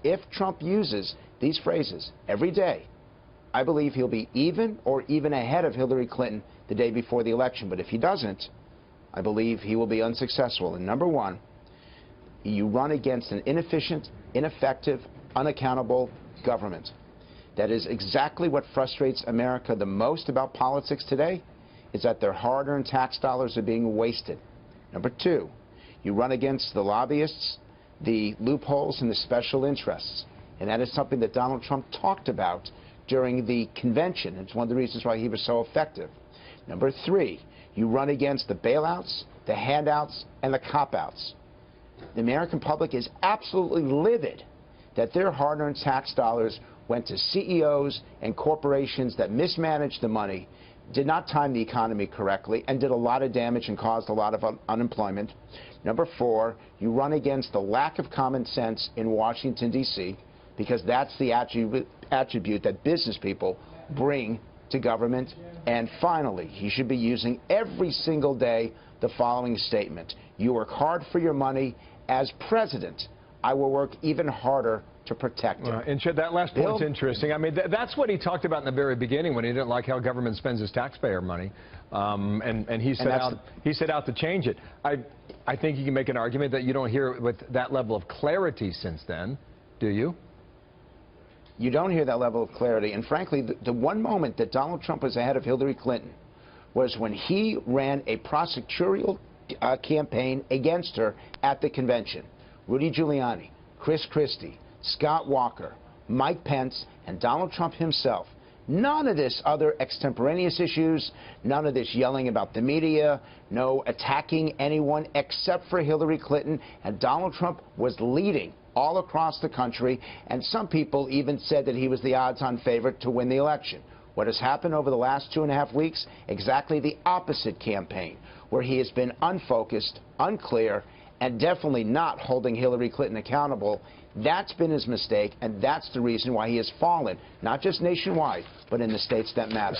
if Trump uses these phrases every day, I believe he'll be even or even ahead of Hillary Clinton the day before the election. But if he doesn't, I believe he will be unsuccessful. And number one, you run against an inefficient, ineffective, unaccountable government. That is exactly what frustrates America the most about politics today, is that their hard-earned tax dollars are being wasted. Number two, you run against the lobbyists, the loopholes, and the special interests. And that is something that Donald Trump talked about during the convention. It's one of the reasons why he was so effective. Number three, you run against the bailouts, the handouts, and the cop-outs. The American public is absolutely livid that their hard-earned tax dollars went to CEOs and corporations that mismanaged the money, did not time the economy correctly, and did a lot of damage and caused a lot of unemployment. Number four, you run against the lack of common sense in Washington, D.C., because that's the attribute that business people bring to government. And finally, he should be using every single day the following statement: you work hard for your money. As president, I will work even harder to protect it. And Chad, that last point's interesting. I mean, that's what he talked about in the very beginning when he didn't like how government spends his taxpayer money, and he set out to change it. I think you can make an argument that you don't hear it with that level of clarity since then, do you? You don't hear that level of clarity. And frankly, the one moment that Donald Trump was ahead of Hillary Clinton was when he ran a prosecutorial campaign against her at the convention. Rudy Giuliani, Chris Christie, Scott Walker, Mike Pence, and Donald Trump himself. None of this other extemporaneous issues, none of this yelling about the media, no attacking anyone except for Hillary Clinton. And Donald Trump was leading all across the country, and some people even said that he was the odds-on favorite to win the election. What has happened over the last 2.5 weeks? Exactly the opposite campaign, where he has been unfocused, unclear, and definitely not holding Hillary Clinton accountable. That's been his mistake, and that's the reason why he has fallen, not just nationwide, but in the states that matter.